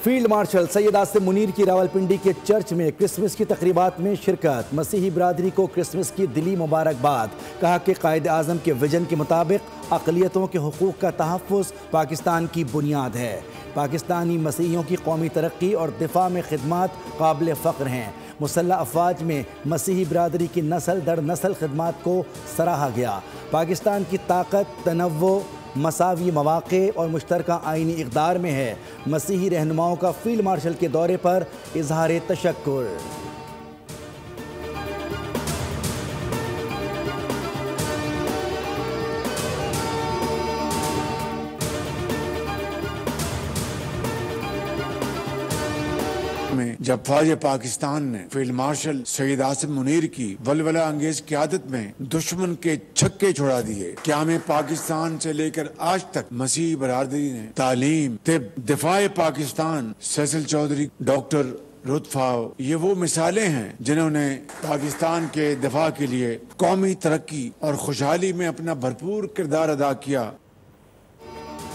Field marshal Syed Asim Munir की रावलपिंडी के church में क्रिसमस की तकरीबात में शिरकत। मसीही बरादरी को क्रिसमस की दिली मुबारकबाद। कहा कि कायद आज़म के विजन के मुताबिक अक़लियतों के हुकूक़ का तहफ़्फ़ुज़ पाकिस्तान की बुनियाद है। पाकिस्तानी मसीहियों की कौमी तरक्की और दिफा में खिदमात काबिल फ़ख्र हैं। मुसल्लह अफ़वाज में मसीही बरादरी की नस्ल दर नस्ल खिदमात को सराहा गया। पाकिस्तान की ताकत तनव्वुर, मसावी मवाक़े और मुश्तरका आइनी इक़दार में है। मसीही रहनुमाओं का फील्ड मार्शल के दौरे पर इज़हार तशक्कुर। में जब फौज पाकिस्तान ने फील्ड मार्शल सैयद आसिम मुनीर की वलवला अंगेज क़यादत में दुश्मन के छक्के छुड़ा दिए, क्या हमें पाकिस्तान से लेकर आज तक मसीही बरादरी ने तालीम, तिब, दिफाए पाकिस्तान, सैसल चौधरी, डॉक्टर रुतफाओ, ये वो मिसालें हैं जिन्होंने पाकिस्तान के दिफा के लिए कौमी तरक्की और खुशहाली में अपना भरपूर किरदार अदा किया।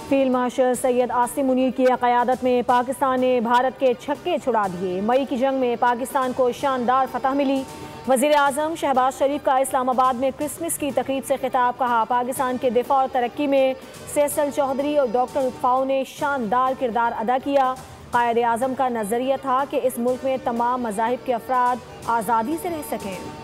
फील्ड मार्शल सैयद आसिम मुनीर की क़यादत में पाकिस्तान ने भारत के छक्के छुड़ा दिए। मई की जंग में पाकिस्तान को शानदार फतह मिली। वज़ीर आज़म शहबाज शरीफ का इस्लामाबाद में क्रिसमस की तकरीब से खिताब। कहा, पाकिस्तान के दिफा और तरक्की में सैसल चौधरी और डॉक्टर रुतफाओ ने शानदार किरदार अदा किया। कायद आज़म का नज़रिया था कि इस मुल्क में तमाम मज़ाहिब के अफराद आज़ादी से रह सकें।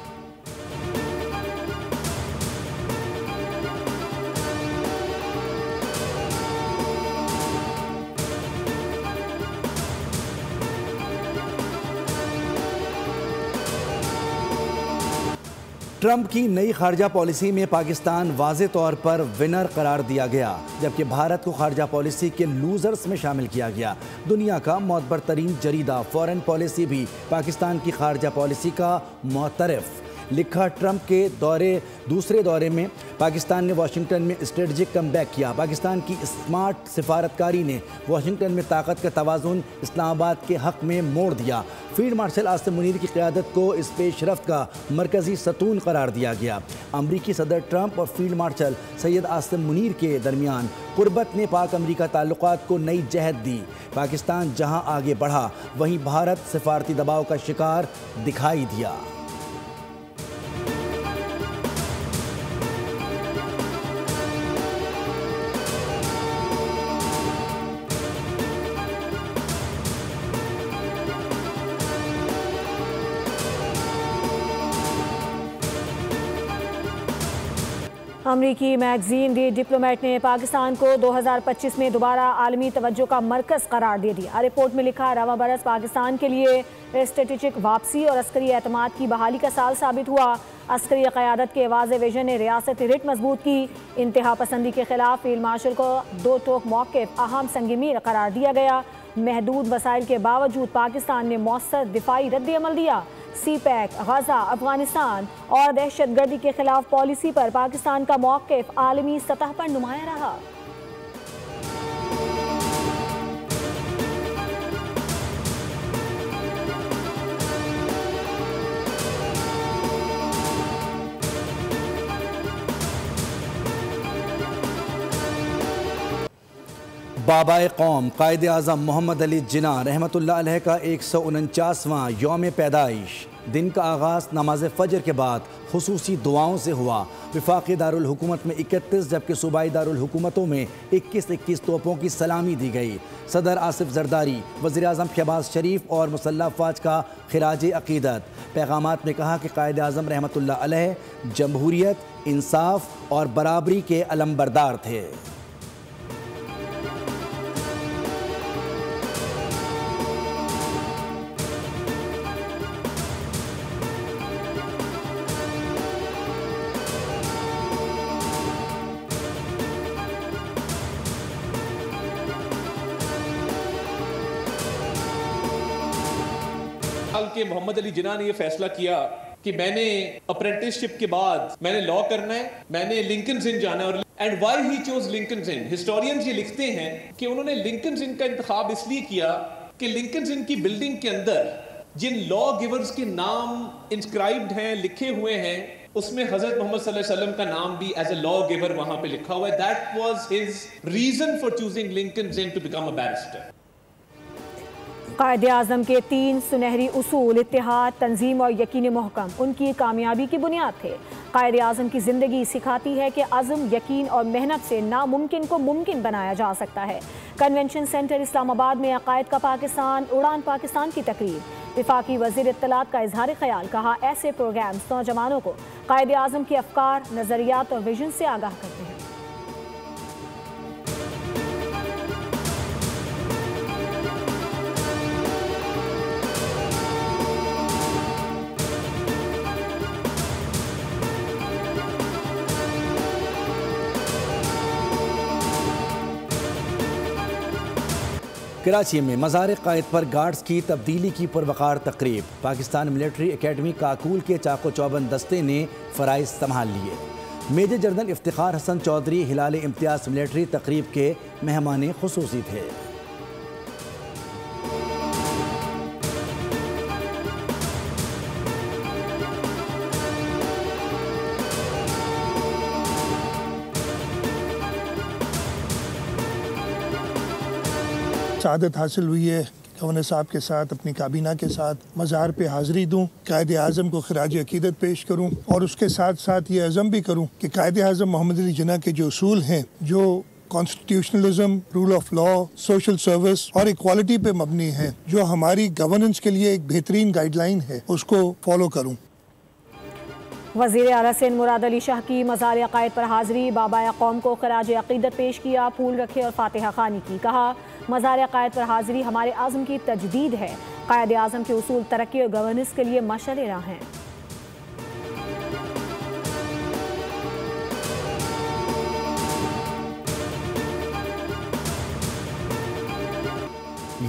ट्रंप की नई खारजा पॉलिसी में पाकिस्तान वाज़े तौर पर विनर करार दिया गया, जबकि भारत को खारजा पॉलिसी के लूजर्स में शामिल किया गया। दुनिया का मोतबर तरीन जरीदा फॉरेन पॉलिसी भी पाकिस्तान की खारजा पॉलिसी का मोतरफ। लिखा, ट्रंप के दूसरे दौरे में पाकिस्तान ने वाशिंगटन में स्ट्रेटजिक कमबैक किया। पाकिस्तान की स्मार्ट सिफारतकारी ने वाशिंगटन में ताकत का तवाज़ुन इस्लामाबाद के हक़ में मोड़ दिया। फील्ड मार्शल आसिम मुनीर की क़यादत को इस पेशरफ्त का मरकज़ी सतून करार दिया गया। अमरीकी सदर ट्रंप और फील्ड मार्शल सैयद आसिम मुनीर के दरमियान कुर्बत ने पाक अमरीका ताल्लुकात को नई जहत दी। पाकिस्तान जहां आगे बढ़ा, वहीं भारत सिफारती दबाव का शिकार दिखाई दिया। अमरीकी मैगजीन दी डिप्लोमेट ने पाकिस्तान को 2025 में दोबारा आलमी तवज्जो का मरकज़ करार दे दिया। रिपोर्ट में लिखा, रवा बरस पाकिस्तान के लिए स्ट्रेटेजिक वापसी और अस्करी एतमाद की बहाली का साल साबित हुआ। अस्करी क़यादत के वाज़े विजन ने रियासत रिट मजबूत की। इंतहा पसंदी के खिलाफ फील्ड मार्शल को दो टोक मौक़िफ़ अहम संगमीर करार दिया गया। महदूद वसाइल के बावजूद पाकिस्तान ने मौसर दिफाई रद्द अमल दिया। सी पैक, गजा, अफगानिस्तान और दहशतगर्दी के खिलाफ पॉलिसी पर पाकिस्तान का मौक़िफ़ आलमी सतह पर नुमाया रहा। बाबाए कौम कायद आज़म मोहम्मद अली जिन्ना रहमतुल्लाह अलैह का 149वां यौम पैदाइश। दिन का आगाज़ नमाज फ़जर के बाद खुसूसी दुआओं से हुआ। वफाक़ी दारुल हुकूमत में 31 जबकि सूबाई दारुल हुकूमतों में 21 तोपों की सलामी दी गई। सदर आसिफ जरदारी, वज़ीर आज़म शहबाज शरीफ और मुसल्लह अफ़वाज का खिराज अक़ीदत। पैगामात में कहा कि कायद आज़म रहमतुल्लाह अलैह जमहूरियत, इंसाफ और बराबरी के अलमबरदार थे। के मोहम्मद अली जिन्ना ने यह फैसला किया कि मैंने अप्रेंटिसशिप के बाद मैंने लॉ करना है, मैंने लिंकन्स इन जाना है। और and why he chose Lincoln's in, historians ये लिखते हैं कि उन्होंने लिंकन्स इन का इंतखाब इसलिए किया कि लिंकन्स इन की बिल्डिंग के अंदर जिन लॉ गिवर्स के नाम इंस्क्राइब्ड हैं, लिखे हुए हैं, उसमें हजरत मोहम्मद सल्लल्लाहु अलैहि वसल्लम का नाम भी एज ए लॉ गिवर वहां पे लिखा हुआ है। That was his reason for choosing Lincoln's Inn to become a barrister. Quaid-e-Azam के 3 सुनहरी उसूल इत्तेहाद, तंजीम और यकीन महकम उनकी कामयाबी की बुनियाद थे। कायद-ए-आज़म की ज़िंदगी सिखाती है कि अज़म, यकीन और मेहनत से नामुमकिन को मुमकिन बनाया जा सकता है। कन्वेंशन सेंटर इस्लामाबाद में अकायद का पाकिस्तान, उड़ान पाकिस्तान की तकरीब। वफाकी वज़ीर इत्तलात का इजहार ख्याल, कहा ऐसे प्रोग्राम्स नौजवानों को कायद-ए-आज़म के अफकार, नज़रियात और विजन से आगाह करते हैं। कराची में मज़ार कायद पर गार्ड्स की तब्दीली की पुरवकार तकरीब। पाकिस्तान मिलिट्री एकेडमी काकूल के चाको चौबंद दस्ते ने फ़राइज़ संभाल लिए। मेजर जनरल इफ्तिखार हसन चौधरी हिलाल इम्तियाज़ मिलिट्री तकरीब के मेहमान खुसूसी थे। सआदत हासिल हुई है कि गवर्नर साहब के साथ अपनी काबीना के साथ मज़ार पे हाज़िरी दूँ, कायद-ए-आज़म को खिराज अकीदत पेश करूँ और उसके साथ साथ ये अज़म भी करूँ कि कायद-ए-आज़म मोहम्मद अली जिन्ना के जो उसूल हैं, जो constitutionalism, rule of law, social service और इक्वालिटी पे मबनी है, जो हमारी गवर्नेंस के लिए एक बेहतरीन गाइडलाइन है, उसको फॉलो करूँ। वज़ीर आला सिंध मुराद अली शाह की मज़ार अकायद पर हाज़िरी, बाबा कौम को खिराज अकीदत पेश किया, फूल रखे और फातिहा खानी की। कहा मज़ार अकायद पर हाज़िरी हमारे आज़म की तजदीद है। कायद-ए-आज़म के उसूल तरक्की और गवर्नेंस के लिए मशाल राह हैं।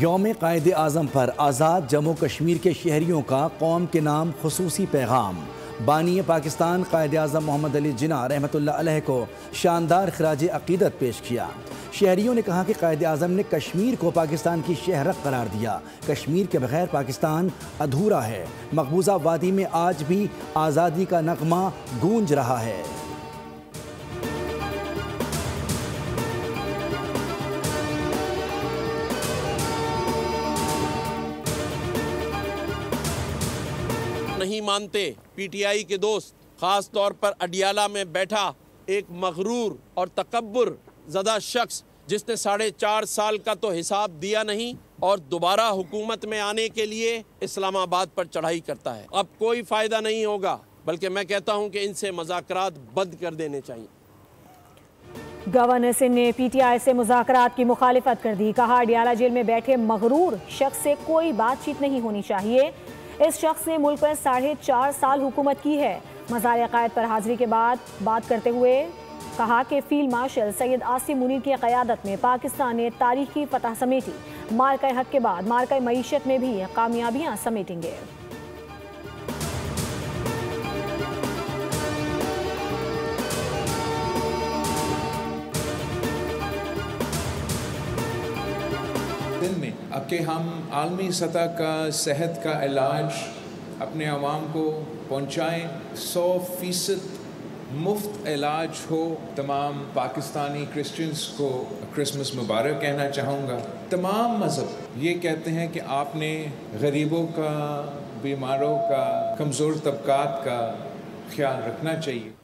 यौम कायद-ए-आज़म पर आज़ाद जम्मू कश्मीर के शहरियों का कौम के नाम खुसूसी पैगाम। बानी पाकिस्तान कायद-ए-आज़म मोहम्मद अली जिन्ना रहमतुल्लाह अलैह को शानदार खिराज अकीदत पेश किया। शहरियों ने कहा कि कायद-ए-आज़म ने कश्मीर को पाकिस्तान की शहरत करार दिया। कश्मीर के बगैर पाकिस्तान अधूरा है। मकबूजा वादी में आज भी आज़ादी का नगमा गूंज रहा है। नहीं मानते पीटीआई के दोस्त, खास तौर पर अडियाला में बैठा एक मगरूर और तकब्बुर ज़दा शख्स जिसने 4.5 साल का तो हिसाब दिया नहीं और दोबारा हुकूमत में आने के लिए इस्लामाबाद पर चढ़ाई करता है। अब कोई फ़ायदा नहीं होगा, बल्कि मैं कहता हूं कि इनसे मुज़ाकरात बंद कर देने चाहिए। गवर्नर सिंह ने पीटीआई से मुज़ाकरात की मुखालिफत कर दी। कहा अडियाला जेल में बैठे मगरूर शख्स से कोई बातचीत नहीं होनी चाहिए। इस शख्स ने मुल्क पर 4.5 साल हुकूमत की है। मज़ार अकायद पर हाज़िरी के बाद बात करते हुए कहा कि फील्ड मार्शल सैयद आसिम मुनीर की क़यादत में पाकिस्तान ने तारीखी फतह समेटी। मार्का हक के बाद मार्का मईशत में भी कामयाबियाँ समेटेंगे। दिन में अब कि हम आलमी सतह का सेहत का इलाज अपने आवाम को पहुँचाएँ, 100% मुफ्त इलाज हो। तमाम पाकिस्तानी क्रिश्चियंस को क्रिसमस मुबारक कहना चाहूँगा। तमाम मज़हब ये कहते हैं कि आपने गरीबों का, बीमारों का, कमज़ोर तबकात का ख्याल रखना चाहिए।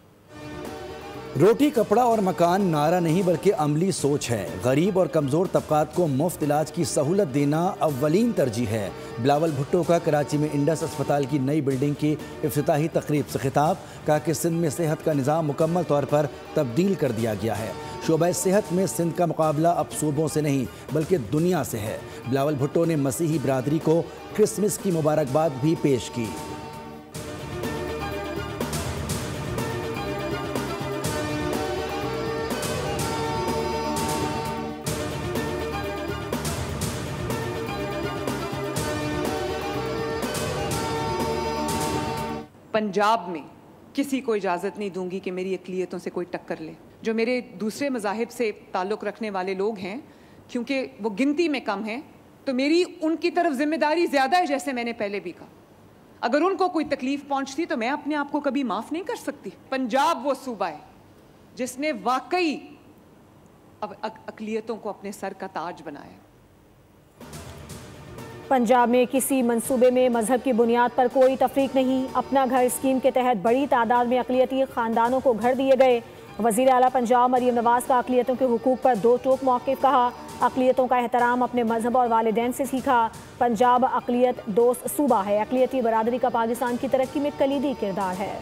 रोटी, कपड़ा और मकान नारा नहीं बल्कि अमली सोच है। गरीब और कमज़ोर तबकात को मुफ्त इलाज की सहूलत देना अव्वलीन तरजीह है। बिलावल भुट्टो का कराची में इंडस अस्पताल की नई बिल्डिंग की इफ्तिताही तकरीब से खिताब। कहा कि सिंध में सेहत का निज़ाम मुकम्मल तौर पर तब्दील कर दिया गया है। शोबा सेहत में सिंध का मुकाबला अब सूबों से नहीं बल्कि दुनिया से है। बिलावल भुट्टो ने मसीही बिरादरी को क्रिसमस की मुबारकबाद भी पेश की। पंजाब में किसी को इजाज़त नहीं दूंगी कि मेरी अक़लियतों से कोई टक्कर ले। जो मेरे दूसरे मज़ाहिब से ताल्लुक़ रखने वाले लोग हैं, क्योंकि वो गिनती में कम हैं, तो मेरी उनकी तरफ ज़िम्मेदारी ज़्यादा है। जैसे मैंने पहले भी कहा, अगर उनको कोई तकलीफ़ पहुँचती तो मैं अपने आप को कभी माफ़ नहीं कर सकती। पंजाब वो सूबा है जिसने वाकई अब अक़लियतों को अपने सर का ताज बनाया। पंजाब में किसी मंसूबे में मजहब की बुनियाद पर कोई तफरीक नहीं। अपना घर स्कीम के तहत बड़ी तादाद में अक़लियती ख़ानदानों को घर दिए गए। वज़ीर आला पंजाब मरियम नवाज़ का अक़लियतों के हुकूक पर दो टोक मौक़िफ़ कहा। अक़लियतों का एहतराम अपने मजहब और वालिदैन से सीखा। पंजाब अक़लियत दोस्त सूबा है। अक़लियती बरादरी का पाकिस्तान की तरक्की में कलीदी किरदार है।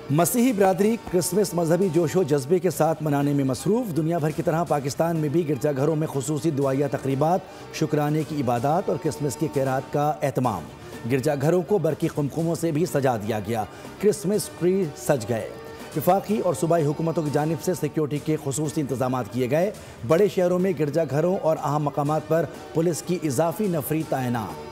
मसीही बिरादरी क्रिसमस मजहबी जोशो जज्बे के साथ मनाने में मसरूफ़। दुनिया भर की तरह पाकिस्तान में भी गिरजाघरों में खुसूसी दुआया तकरीबात, शुक्राने की इबादत और क्रिसमस की क़िरात का एहतमाम। गिरजाघरों को बरकी कुमकुमों से भी सजा दिया गया। क्रिसमस ट्री सज गए। वफाकी और सूबाई हुकूमतों की जानिब से सिक्योरिटी के खुसूसी इंतजाम किए गए। बड़े शहरों में गिरजाघरों और अहम मकामात पर पुलिस की इजाफी नफरी तैनात।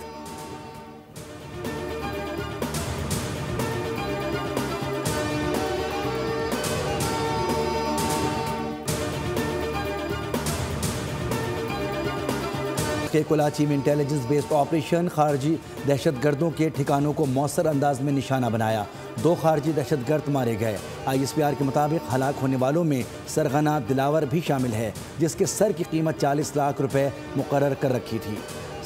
के कराची में इंटेलिजेंस बेस्ड ऑपरेशन, खारजी दहशतगर्दों के ठिकानों को मौसर अंदाज में निशाना बनाया। 2 खारजी दहशतगर्द मारे गए। ISPR के मुताबिक हलाक होने वालों में सरगना दिलावर भी शामिल है, जिसके सर की कीमत 40 लाख रुपए मुकर्रर कर रखी थी।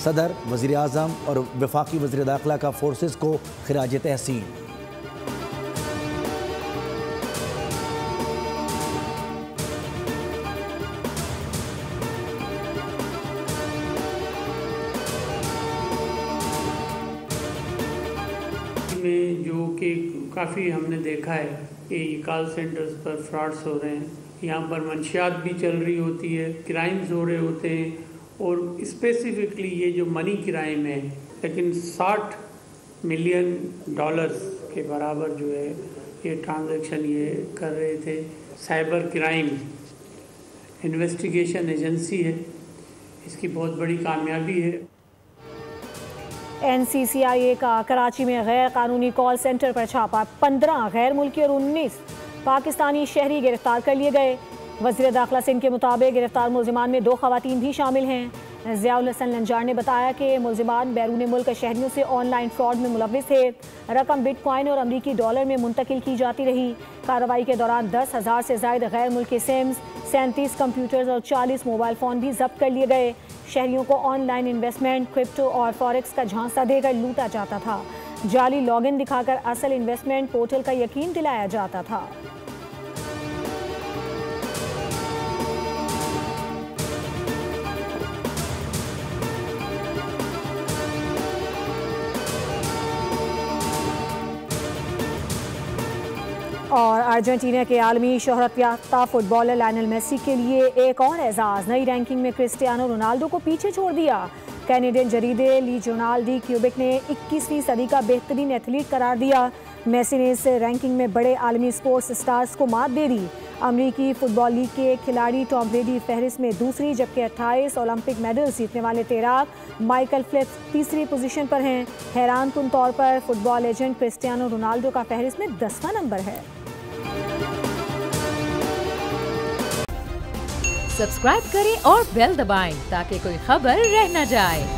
सदर, वज़ीर आज़म और वफाकी वज़ीर दाखिला का फोर्सेस को खिराज तहसीन। में जो कि काफ़ी हमने देखा है कि कॉल सेंटर्स पर फ्रॉड्स हो रहे हैं, यहाँ पर मंशियात भी चल रही होती है, क्राइम्स हो रहे होते हैं। और स्पेसिफिकली ये जो मनी क्राइम है, लेकिन $60 मिलियन के बराबर जो है ये ट्रांजैक्शन ये कर रहे थे। साइबर क्राइम इन्वेस्टिगेशन एजेंसी है, इसकी बहुत बड़ी कामयाबी है। NCCIA का कराची में गैर कानूनी कॉल सेंटर पर छापा। 15 गैर मुल्की और 19 पाकिस्तानी शहरी गिरफ्तार कर लिए गए। वज़ीर दाखिला सिंध के मुताबिक गिरफ्तार मुलजिमान में 2 खवातीन भी शामिल हैं। ज़ियाउल हसन लंजार ने बताया कि मुलजिमान बैरून मुल्क शहरियों से ऑनलाइन फ्रॉड में मुलव्विस थे। रकम बिटकॉइन और अमरीकी डॉलर में मुंतकिल की जाती रही। कार्रवाई के दौरान 10,000 से ज़ायद गैर मुल्की सिम्स, 37 कंप्यूटर्स और 40 मोबाइल फ़ोन भी जब्त कर लिए गए। शहरियों को ऑनलाइन इन्वेस्टमेंट, क्रिप्टो और फॉरेक्स का झांसा देकर लूटा जाता था। जाली लॉगिन दिखाकर असल इन्वेस्टमेंट पोर्टल का यकीन दिलाया जाता था। और अर्जेंटीना के आलमी शोहरत याफ्ता फुटबॉलर लायनल मेसी के लिए एक और एजाज़। नई रैंकिंग में क्रिस्टियानो रोनाल्डो को पीछे छोड़ दिया। कैनेडियन जरीदे ली जोर्नल डी क्यूबिक ने 21वीं सदी का बेहतरीन एथलीट करार दिया। मेसी ने इस रैंकिंग में बड़े आलमी स्पोर्ट्स स्टार्स को मात दे दी। अमरीकी फुटबॉल लीग के खिलाड़ी टॉम ब्रेडी फहरिस्त में दूसरी, जबकि 28 ओलंपिक मेडल्स जीतने वाले तैराक माइकल फेल्प्स तीसरी पोजीशन पर हैं। हैरान कुन तौर पर फुटबॉल लेजेंड क्रिस्टियानो रोनाल्डो का फहरिस्त में 10वां नंबर है। सब्सक्राइब करें और बेल दबाएं ताकि कोई खबर रह न जाए।